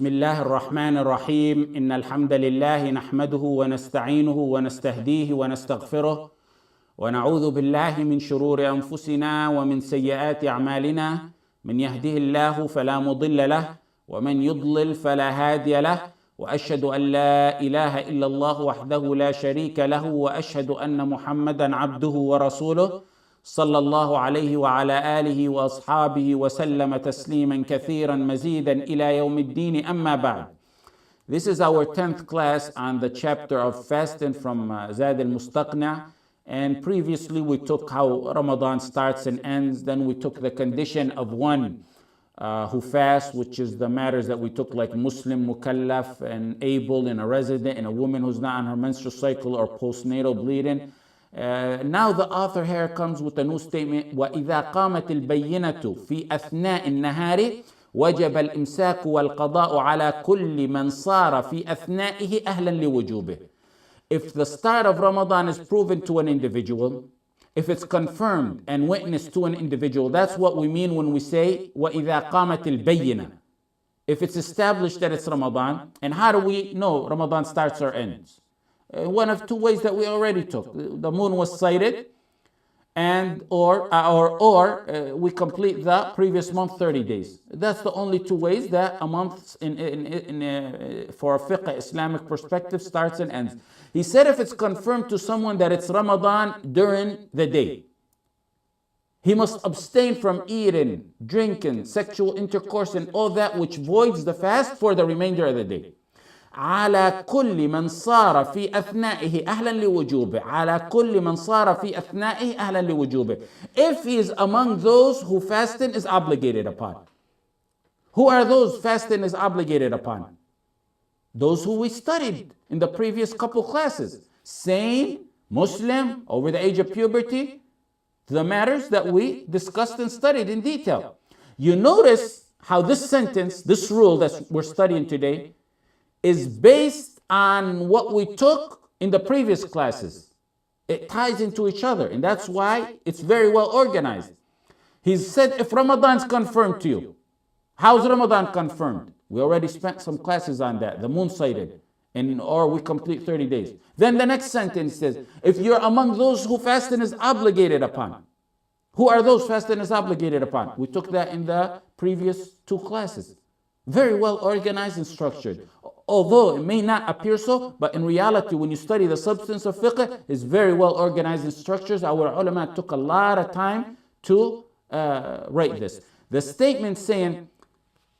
بسم الله الرحمن الرحيم إن الحمد لله نحمده ونستعينه ونستهديه ونستغفره ونعوذ بالله من شرور أنفسنا ومن سيئات أعمالنا من يهده الله فلا مضل له ومن يضلل فلا هادي له وأشهد أن لا إله إلا الله وحده لا شريك له وأشهد أن محمدا عبده ورسوله صلى الله عليه وعلى آله وأصحابه وسلم تسليما كثيرا مزيدا إلى يوم الدين أما بعد. This is our 10th class on the chapter of fasting from Zaad al-Mustaqni, and previously we took how Ramadan starts and ends. Then we took the condition of one who fasts, which is the matters that we took, like Muslim, mukallaf, and able, and a resident, and a woman who's not on her menstrual cycle or postnatal bleeding. Now the author here comes with a new statement. وَإِذَا قَامَتِ الْبَيِّنَةُ فِي أَثْنَاءِ النَّهَارِ وَجَبَ الْإِمْسَاكُ وَالْقَضَاءُ عَلَى كُلِّ مَنْ صَارَ فِي أَثْنَائِهِ أَهْلًا لِوُجُوبِهِ. If the start of Ramadan is proven to an individual, if it's confirmed and witnessed to an individual, that's what we mean when we say وَإِذَا قَامَتِ الْبَيِّنَةُ. If it's established that it's Ramadan. And how do we know Ramadan starts or ends? One of two ways that we already took. The moon was sighted, and or we complete the previous month 30 days. That's the only two ways that a month for a fiqh Islamic perspective starts and ends. He said if it's confirmed to someone that it's Ramadan during the day, he must abstain from eating, drinking, sexual intercourse, and all that which voids the fast for the remainder of the day. على كل من صار في أثنائه أهلا لوجوبه. على كل من صار في أثنائه أهلا لوجوبه. If he is among those who fasting is obligated upon. Who are those fasting is obligated upon? Those who we studied in the previous couple classes. Sane, Muslim, over the age of puberty. The matters that we discussed and studied in detail. You notice how this sentence, this rule that we're studying today, is based on what we took in the previous classes. It ties into each other, and that's why it's very well organized. He said if Ramadan is confirmed to you, how's Ramadan confirmed? We already spent some classes on that, the moon sighted, or we complete 30 days. Then the next sentence says, if you're among those who fasting is obligated upon. Who are those fasting is obligated upon? We took that in the previous two classes. Very well organized and structured. Although it may not appear so, but in reality, when you study the substance of fiqh, it's very well organized in structures. Our ulama took a lot of time to write this. The statement saying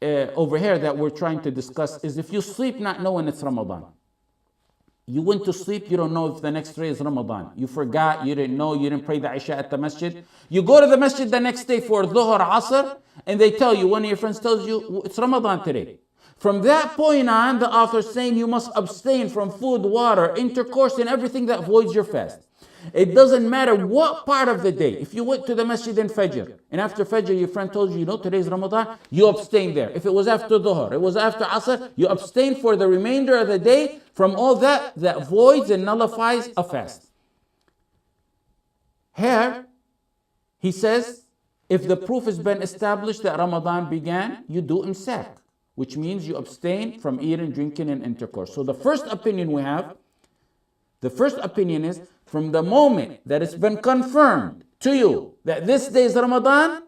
over here that we're trying to discuss is if you sleep not knowing it's Ramadan. You went to sleep, you don't know if the next day is Ramadan. You forgot, you didn't know, you didn't pray the Isha at the masjid. You go to the masjid the next day for Dhuhr, Asr, and they tell you, one of your friends tells you, it's Ramadan today. From that point on, the author is saying you must abstain from food, water, intercourse, and everything that voids your fast. It doesn't matter what part of the day. If you went to the masjid in Fajr, and after Fajr your friend told you, you know, today's Ramadan, you abstain there. If it was after Dhuhr, it was after Asr, you abstain for the remainder of the day from all that voids and nullifies a fast. Here, he says, if the proof has been established that Ramadan began, you do imsak, which means you abstain from eating, drinking, and intercourse. So the first opinion we have, is from the moment that it's been confirmed to you that this day is Ramadan,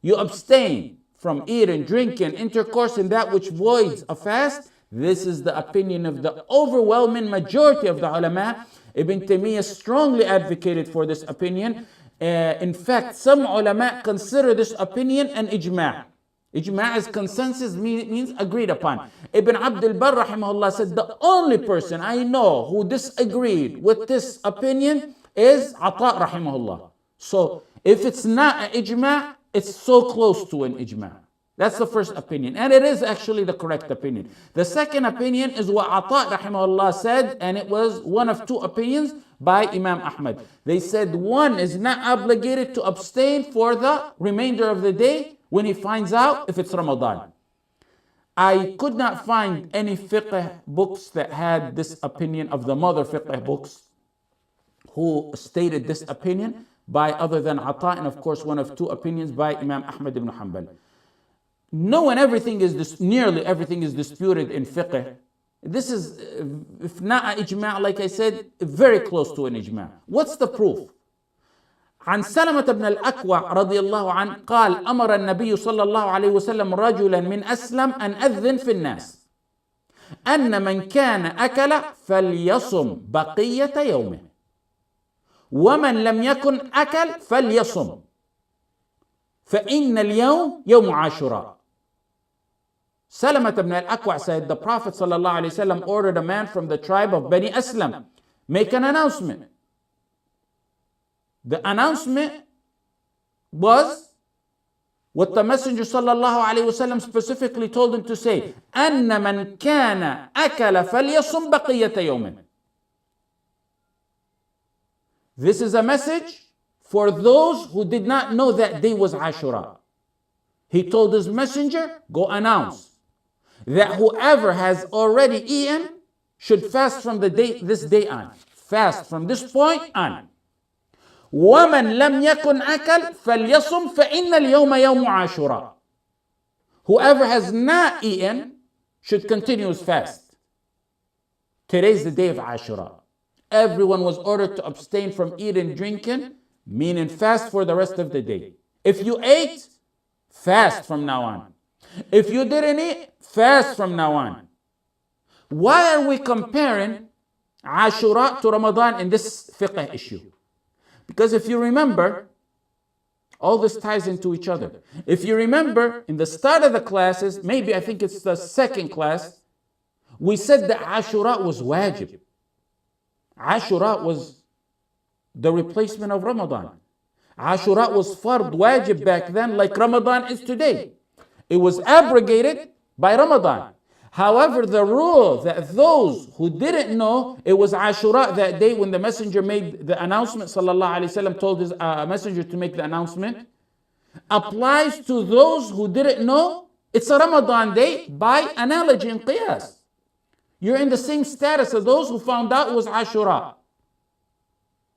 you abstain from eating, drinking, intercourse, and that which voids a fast. This is the opinion of the overwhelming majority of the ulama. Ibn Taymiyyah strongly advocated for this opinion. In fact, some ulama consider this opinion an ijma'. Ijma' is consensus, means agreed upon. Ibn Abd al-Barr rahimahullah said the only person I know who disagreed with this opinion is Ata rahimahullah. So if it's not an ijma', it's so close to an ijma'. That's the first opinion, and it is actually the correct opinion. The second opinion is what Ata rahimahullah said, and it was one of two opinions by Imam Ahmad. They said one is not obligated to abstain for the remainder of the day when he finds out if it's Ramadan. I could not find any fiqh books that had this opinion of the mother fiqh books who stated this opinion by other than Ata, and of course one of two opinions by Imam Ahmad ibn Hanbal. knowing nearly everything is disputed in fiqh, this is, if not an ijma', like I said, very close to an ijma'. What's the proof? عن سلمة بن الأكوع رضي الله عنه قال أمر النبي صلى الله عليه وسلم رجلا من أسلم أن أذن في الناس أن من كان أكل فليصم بقية يومه ومن لم يكن أكل فليصم فإن اليوم يوم عاشوراء. Salamat ibn al-Akwa said the Prophet ﷺ ordered a man from the tribe of Bani Aslam make an announcement. The announcement was what the Messenger ﷺ specifically told him to say, أن من كان أكل فليصم بقية يومه. This is a message for those who did not know that day was Ashura. He told his messenger, go announce that whoever has already eaten should fast from this day on. Fast from this point on. وَمَنْ لَمْ يَكُنْ أَكَلْ فَلْيَصُمْ فَإِنَّ الْيَوْمَ يَوْمُ عَاشُورَا. Whoever has not eaten should continue his fast. Today's the day of Ashura. Everyone was ordered to abstain from eating, drinking, meaning fast for the rest of the day. If you ate, fast from now on. If you didn't eat, fast from now on. Why are we comparing Ashura to Ramadan in this fiqh issue? Because if you remember, all this ties into each other. If you remember, in the start of the classes, maybe I think it's the second class, we said that Ashura was wajib. Ashura was the replacement of Ramadan. Ashura was fard, wajib back then, like Ramadan is today. It was abrogated by Ramadan. However, the rule that those who didn't know it was Ashura that day when the messenger made the announcement, sallallahu alaihi wasallam told his messenger to make the announcement, applies to those who didn't know it's a Ramadan day by analogy and qiyas. You're in the same status as those who found out it was Ashura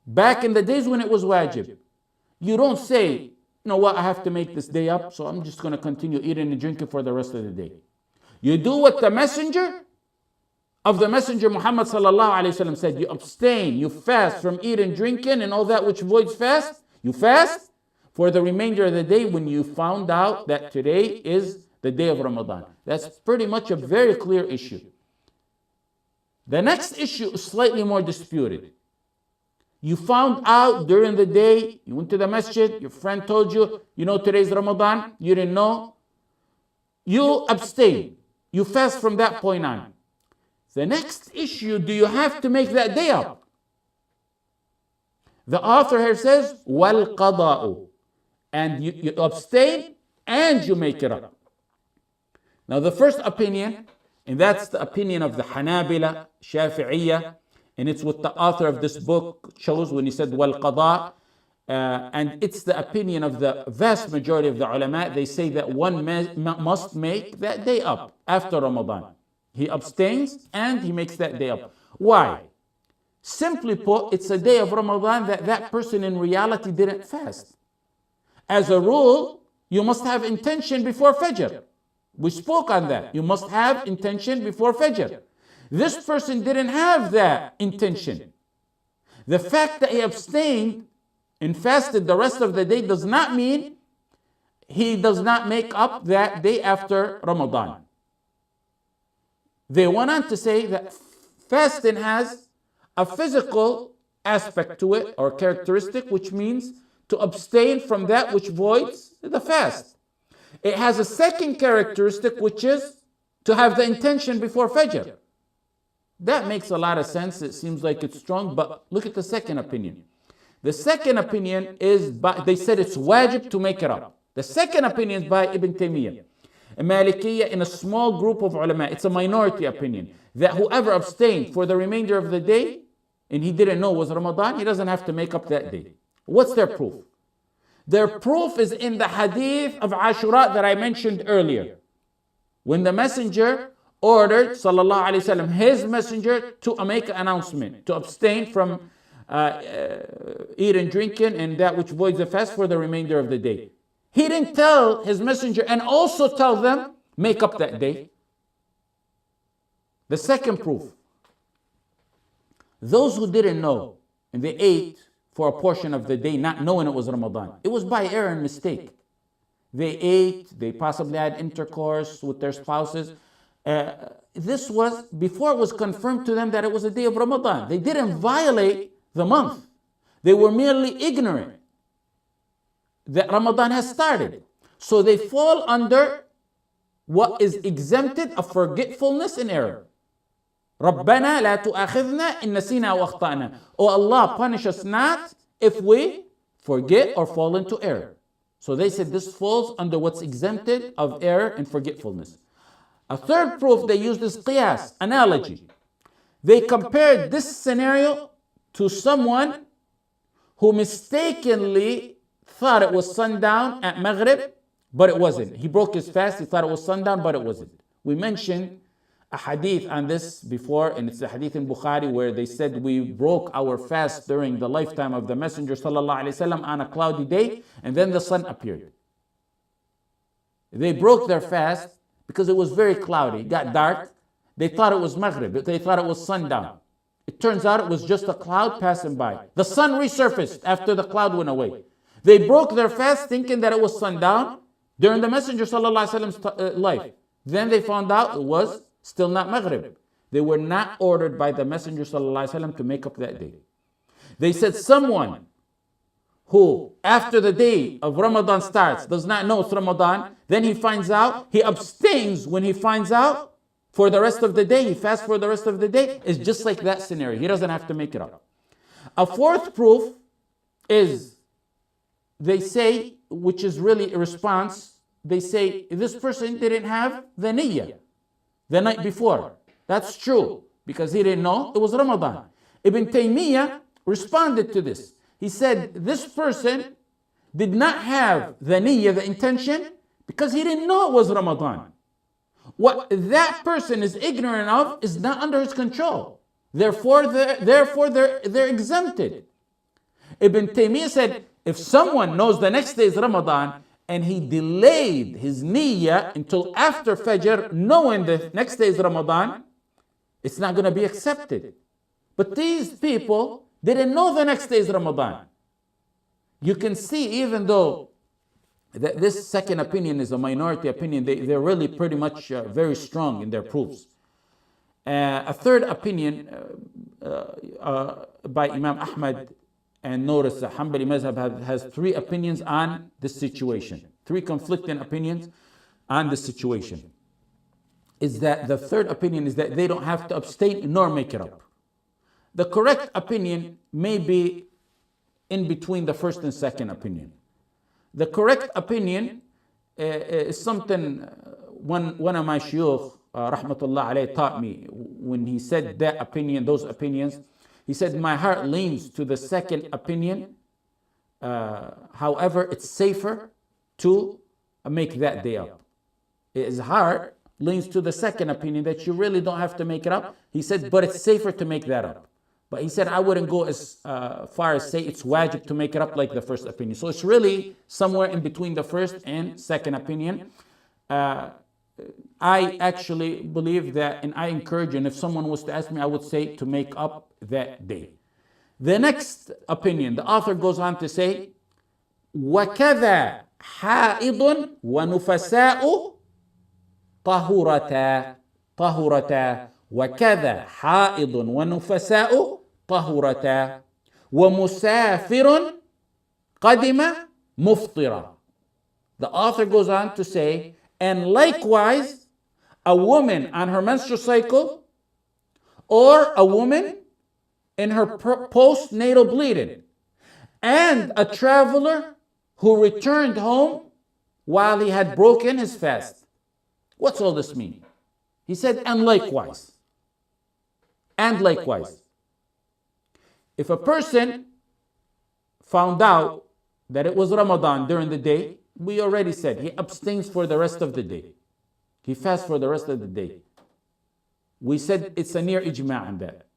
back in the days when it was wajib. You don't say, you know what, I have to make this day up, so I'm just going to continue eating and drinking for the rest of the day. You do what the messenger of the messenger Muhammad sallallahu alaihi wasallam said. You abstain, you fast from eating, drinking, and all that which voids fast. You fast for the remainder of the day when you found out that today is the day of Ramadan. That's pretty much a very clear issue. The next issue is slightly more disputed. You found out during the day, you went to the masjid, your friend told you, you know today's Ramadan, you didn't know. You abstain. You fast from that point on. The next issue, do you have to make that day up? The author here says, وَالْقَضَاءُ. And you abstain and you make it up. Now the first opinion, and that's the opinion of the Hanabila, Shafi'iyya, and it's what the author of this book chose when he said wal-qada. And it's the opinion of the vast majority of the ulama. They say that one must make that day up after Ramadan. He abstains and he makes that day up. Why? Simply put, it's a day of Ramadan that person in reality didn't fast. As a rule, you must have intention before Fajr. We spoke on that. You must have intention before Fajr. This person didn't have that intention. The fact that he abstained and fasted the rest of the day does not mean he does not make up that day after Ramadan. They went on to say that fasting has a physical aspect to it or characteristic, which means to abstain from that which voids the fast. It has a second characteristic, which is to have the intention before Fajr. That makes a lot of sense. It seems like it's strong, but look at the second opinion. The second opinion is, they said it's wajib to make it up. The second opinion is by Ibn Taymiyyah, a Malikiyya, in a small group of ulama. It's a minority opinion that whoever abstained for the remainder of the day and he didn't know it was Ramadan, he doesn't have to make up that day. What's their proof? Their proof is in the hadith of Ashura that I mentioned earlier. When the messenger ordered, sallallahu alaihi wasallam, his messenger to make an announcement, to abstain from eating, drinking, and that which voids the fast for the remainder of the day. He didn't tell his messenger and also tell them, make up that day. The second proof, those who didn't know and they ate for a portion of the day not knowing it was Ramadan, it was by error and mistake. They ate, they possibly had intercourse with their spouses. This was before it was confirmed to them that it was a day of Ramadan. They didn't violate the month. They were merely ignorant that Ramadan has started. So they fall under what is exempted of forgetfulness and error. رَبَّنَا لَا تُؤَخِذْنَا إِن نَسِينَا وَأَخْطَأْنَا. Oh Allah, punish us not if we forget or fall into error. So they said this falls under what's exempted of error and forgetfulness. A third proof they used is qiyas, analogy. They compared this scenario to someone who mistakenly thought it was sundown at Maghrib, but it wasn't. He broke his fast, he thought it was sundown, but it wasn't. We mentioned a hadith on this before, and it's a hadith in Bukhari where they said we broke our fast during the lifetime of the Messenger ﷺ on a cloudy day, and then the sun appeared. They broke their fast because it was very cloudy, it got dark. They thought it was Maghrib, they thought it was sundown. It turns out it was just a cloud passing by. The sun resurfaced after the cloud went away. They broke their fast thinking that it was sundown during the Messenger ﷺ's life. Then they found out it was still not Maghrib. They were not ordered by the Messenger ﷺ to make up that day. They said someone who after the day of Ramadan starts does not know it's Ramadan, then he finds out, he abstains when he finds out for the rest of the day, he fasts for the rest of the day, is just like that scenario. He doesn't have to make it up. A fourth proof is, they say, which is really a response, they say this person didn't have the niyyah the night before. That's true, because he didn't know it was Ramadan. Ibn Taymiyyah responded to this. He said this person did not have the niyyah, the intention, because he didn't know it was Ramadan. What that person is ignorant of is not under his control. Therefore they're exempted. Ibn Taymiyyah said, if someone knows the next day is Ramadan and he delayed his niyyah until after Fajr, knowing the next day is Ramadan, it's not going to be accepted. But these people didn't know the next day is Ramadan. You can see, even though this second opinion is a minority opinion, they're really pretty much very strong in their proofs. A third opinion by Imam Ahmad, and notice the Hanbali Mazhab has three opinions on this situation, three conflicting opinions on this situation. Is that the third opinion is that they don't have to abstain nor make it up. The correct opinion may be in between the first and second opinion. The correct opinion is something one of my shuyukh, rahmatullah alayhi, taught me when he said that opinion, those opinions. He said, my heart leans to the second opinion. However, it's safer to make that day up. His heart leans to the second opinion that you really don't have to make it up. He said, but it's safer to make that up. But he said, I wouldn't go as far as say it's wajib to make it up like the first opinion. So it's really somewhere in between the first and second opinion. I actually believe that, and I encourage, and if someone was to ask me, I would say to make up that day. The next opinion, the author goes on to say, وَكَذَا حَائِضٌ وَنُفَسَاءُ طَهُرَتَا وَكَذَا حَائِضٌ وَنُفَسَاءُ طَهُرَتَا وَمُسَافِرٌ قَدِمَ مُفْطِرًا. The author goes on to say, and likewise, a woman on her menstrual cycle, or a woman in her postnatal bleeding, and a traveler who returned home while he had broken his fast. What's all this mean? He said, and likewise. And likewise. If a person found out that it was Ramadan during the day, we already said he abstains for the rest of the day. He fasts for the rest of the day. We said it's a near ijma' on that.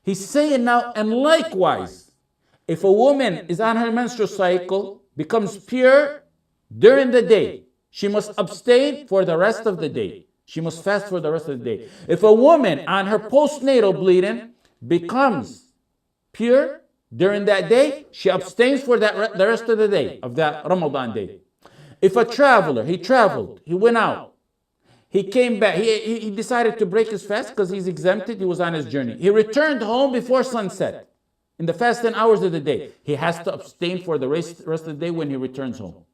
He's saying now, and likewise, if a woman is on her menstrual cycle, becomes pure during the day, she must abstain for the rest of the day. She must fast for the rest of the day. If a woman on her postnatal bleeding becomes pure during that day, she abstains for the rest of the day, of that Ramadan day. If a traveler, he traveled, he went out, he came back, he decided to break his fast because he's exempted, he was on his journey. He returned home before sunset, in the fasting hours of the day. He has to abstain for the rest of the day when he returns home.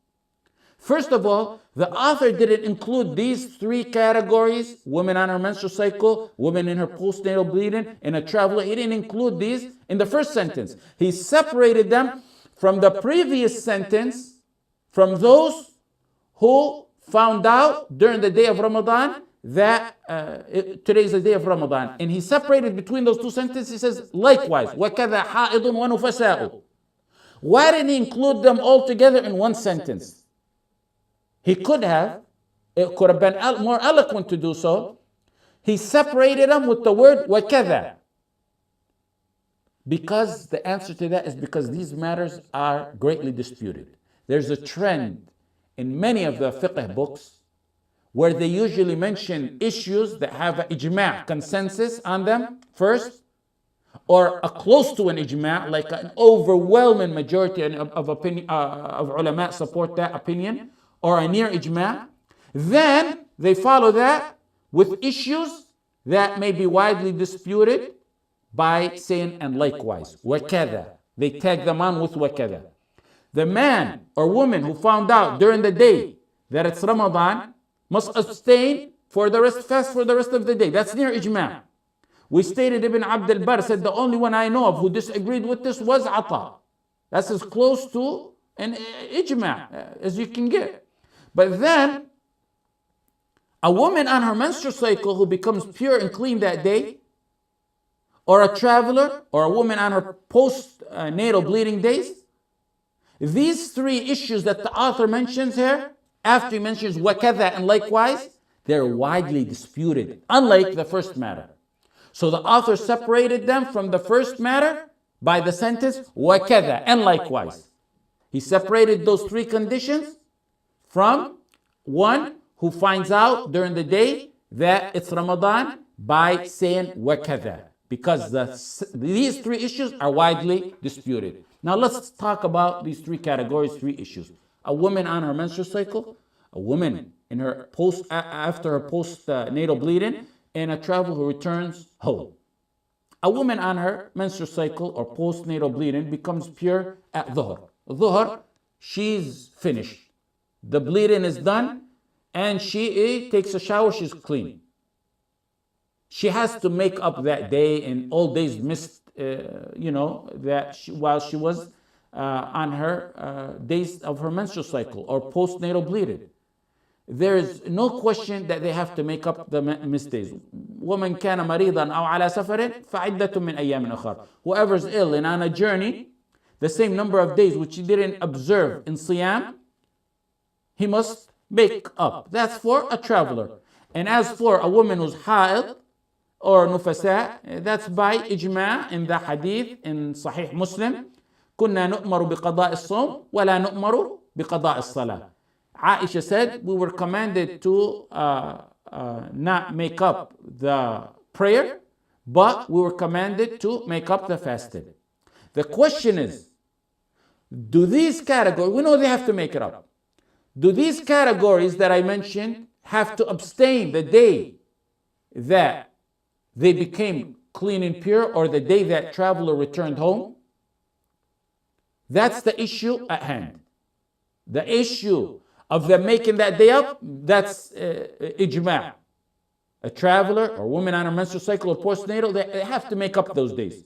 First of all, the author didn't include these three categories: women on her menstrual cycle, women in her postnatal bleeding, and a traveler. He didn't include these in the first sentence. He separated them from the previous sentence, from those who found out during the day of Ramadan that today is the day of Ramadan. And he separated between those two sentences. He says, likewise, وَكَذَا حَائِضٌ وَنُفَسَاءُ. Why didn't he include them all together in one sentence? He could have, it could have been more eloquent to do so. He separated them with the word وَكَذَا. Because the answer to that is because these matters are greatly disputed. There's a trend in many of the fiqh books where they usually mention issues that have an ijma', consensus on them first, or a close to an ijma', like an overwhelming majority of ulama support that opinion, or a near ijma'. Then they follow that with issues that may be widely disputed by saying, and likewise, وَكَذَا. They tag them on with وَكَذَا. The man or woman who found out during the day that it's Ramadan must abstain for the rest, fast for the rest of the day. That's near ijma'. We stated Ibn Abd al-Barr said the only one I know of who disagreed with this was Ata. That's as close to an ijma' as you can get. But then, a woman on her menstrual cycle who becomes pure and clean that day, or a traveler, or a woman on her post-natal bleeding days, these three issues that the author mentions here, after he mentions وَكَذَا and likewise, they're widely disputed, unlike the first matter. So the author separated them from the first matter by the sentence وَكَذَا and likewise. He separated those three conditions from one who finds out during the day that it's Ramadan by saying وَكَذَا, because these three issues are widely disputed. Now let's talk about these three categories, three issues. A woman on her menstrual cycle, a woman in her after her postnatal bleeding, and a traveler who returns home. A woman on her menstrual cycle or postnatal bleeding becomes pure at dhuhr. Dhuhr, she's finished. The bleeding is done, and she takes a shower, she's clean. She has to make up that day and all days missed, while she was on her days of her menstrual cycle or postnatal bleeding. There is no question that they have to make up the missed days. وَمَنْ كَانَ مَرِيضًا أَوْ عَلَى سَفَرٍ فَعِدَّةٌ مِّنْ أَيَّامٍ أُخَرَ. Whoever's ill and on a journey, the same number of days which he didn't observe in Siyam, he must make up. That's for a traveler. And as for a woman who's ha'id or nufasa, that's by ijma' in the hadith in Sahih Muslim. كُنَّا نُؤْمَرُ بِقَضَاءِ الصَّوْمِ وَلَا نُؤْمَرُ بِقَضَاءِ الصَّلَاةِ. Aisha said, we were commanded to not make up the prayer, but we were commanded to make up the fasting. The question is, do these categories, we know they have to make it up. Do these categories that I mentioned have to abstain the day that they became clean and pure or the day that traveler returned home? That's the issue at hand. The issue of them making that day up, that's ijma'. A traveler or woman on a menstrual cycle or postnatal, they have to make up those days.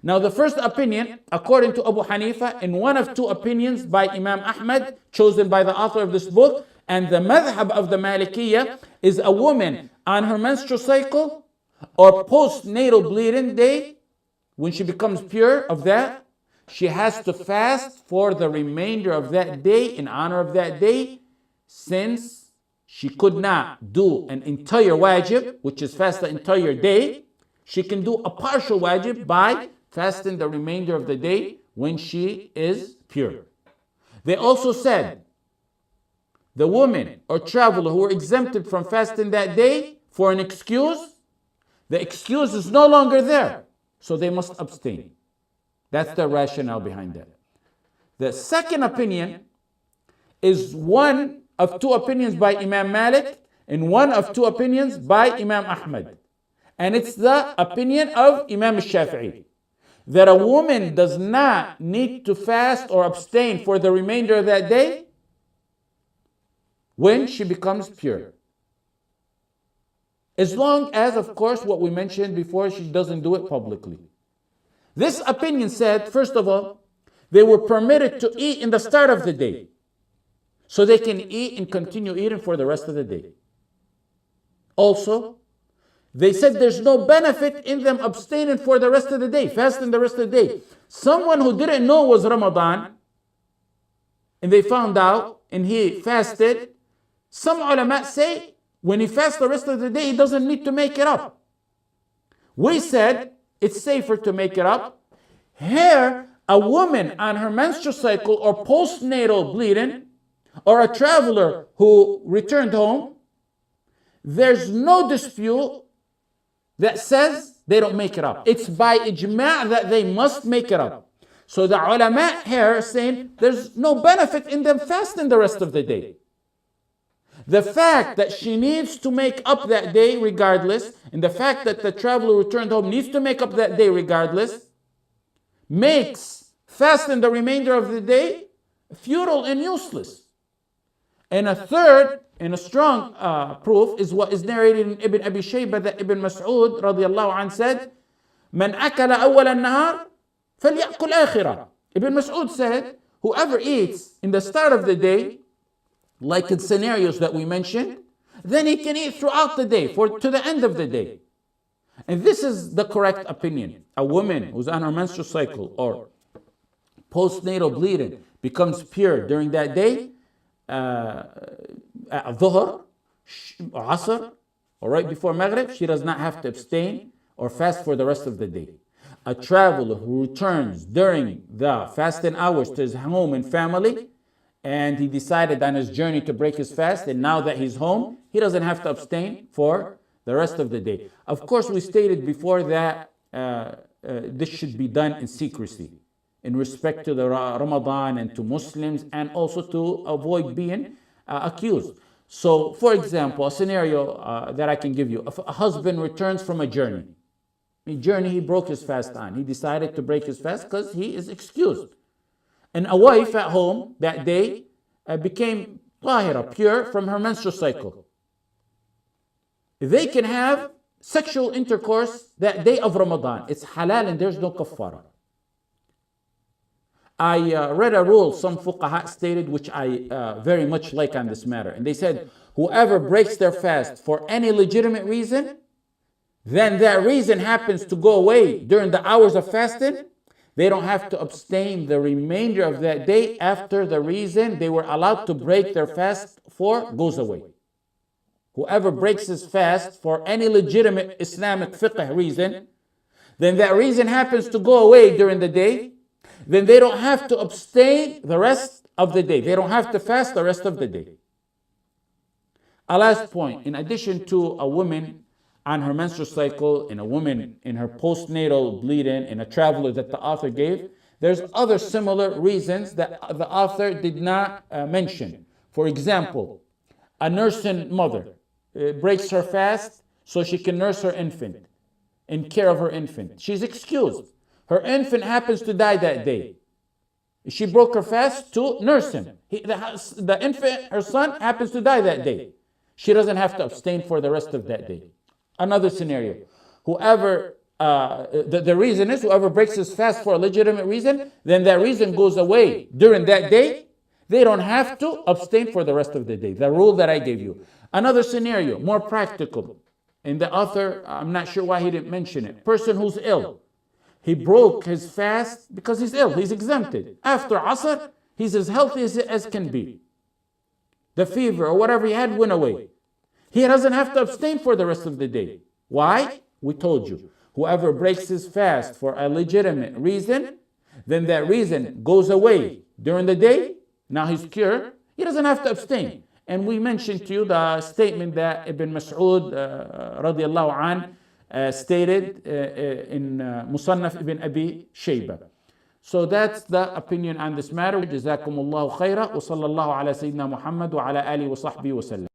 Now the first opinion, according to Abu Hanifa, in one of two opinions by Imam Ahmad, chosen by the author of this book, and the madhab of the Malikiya, is a woman on her menstrual cycle or postnatal bleeding day, when she becomes pure of that, she has to fast for the remainder of that day in honor of that day, since she could not do an entire wajib, which is fast the entire day. She can do a partial wajib by fasting the remainder of the day when she is pure. They also said the woman or traveler who were exempted from fasting that day for an excuse, the excuse is no longer there, so they must abstain. That's the rationale behind that. The second opinion is one of two opinions by Imam Malik and one of two opinions by Imam Ahmad. And it's the opinion of Imam Shafi'i, that a woman does not need to fast or abstain for the remainder of that day when she becomes pure. As long as, of course, what we mentioned before, she doesn't do it publicly. This opinion said, first of all, they were permitted to eat in the start of the day, so they can eat and continue eating for the rest of the day. Also, they said there's no benefit in them abstaining for the rest of the day, fasting the rest of the day. Someone who didn't know was Ramadan, and they found out, and he fasted, some ulama say, when he fasts the rest of the day, he doesn't need to make it up. We said it's safer to make it up. Here, a woman on her menstrual cycle or postnatal bleeding, or a traveler who returned home, there's no dispute that says they don't make it up. It's by ijma' that they must make it up. So the ulama here are saying there's no benefit in them fasting the rest of the day. The fact that she needs to make up that day regardless, and the fact that the traveler returned home needs to make up that day regardless, makes fasting the remainder of the day futile and useless. And a third, and a strong proof, is what is narrated in Ibn Abi Shaybah, that Ibn Mas'ud radiallahu anh said, "Man akala awwal an-nahar falyakul akhirah." Ibn Mas'ud said, whoever eats in the start of the day, like in scenarios that we mentioned, then he can eat throughout the day, to the end of the day. And this is the correct opinion. A woman who's on her menstrual cycle or postnatal bleeding becomes pure during that day, Dhuhr, Asr, or right before Maghrib, she does not have to abstain or fast for the rest of the day. A traveler who returns during the fasting hours to his home and family, and he decided on his journey to break his fast, and now that he's home, he doesn't have to abstain for the rest of the day. Of course, we stated before that this should be done in secrecy, in respect to the Ramadan and to Muslims, and also to avoid being accused. So, for example, a scenario that I can give you: if a husband returns from a journey he broke his fast on, he decided to break his fast because he is excused. And a wife at home that day became tahira, pure from her menstrual cycle. They can have sexual intercourse that day of Ramadan. It's halal and there's no kaffara. I read a rule some fuqaha stated, which I very much like on this matter. And they said, whoever breaks their fast for any legitimate reason, then that reason happens to go away during the hours of fasting, they don't have to abstain the remainder of that day after the reason they were allowed to break their fast for goes away. Whoever breaks his fast for any legitimate Islamic fiqh reason, then that reason happens to go away during the day, then they don't have to abstain the rest of the day. They don't have to fast the rest of the day. A last point, in addition to a woman on her menstrual cycle, and a woman in her postnatal bleeding, and a traveler that the author gave, there's other similar reasons that the author did not mention. For example, a nursing mother breaks her fast so she can nurse her infant and care of her infant. She's excused. Her infant happens to die that day. She broke her fast to nurse him. The infant, her son, happens to die that day. She doesn't have to abstain for the rest of that day. Another scenario, the reason is whoever breaks his fast for a legitimate reason, then that reason goes away during that day. They don't have to abstain for the rest of the day. The rule that I gave you. Another scenario, more practical, and the author, I'm not sure why he didn't mention it. Person who's ill. He broke his fast because he's ill. He's exempted. After Asr, he's as healthy as can be. The fever or whatever he had went away. He doesn't have to abstain for the rest of the day. Why? We told you. Whoever breaks his fast for a legitimate reason, then that reason goes away during the day. Now he's cured. He doesn't have to abstain. And we mentioned to you the statement that Ibn Mas'ud radiallahu anh stated in Musannaf Ibn Abi Shayba. So that's the opinion on this matter. جزاكم الله خيرا وصلى الله على سيدنا محمد وعلى آله وصحبه وسلم.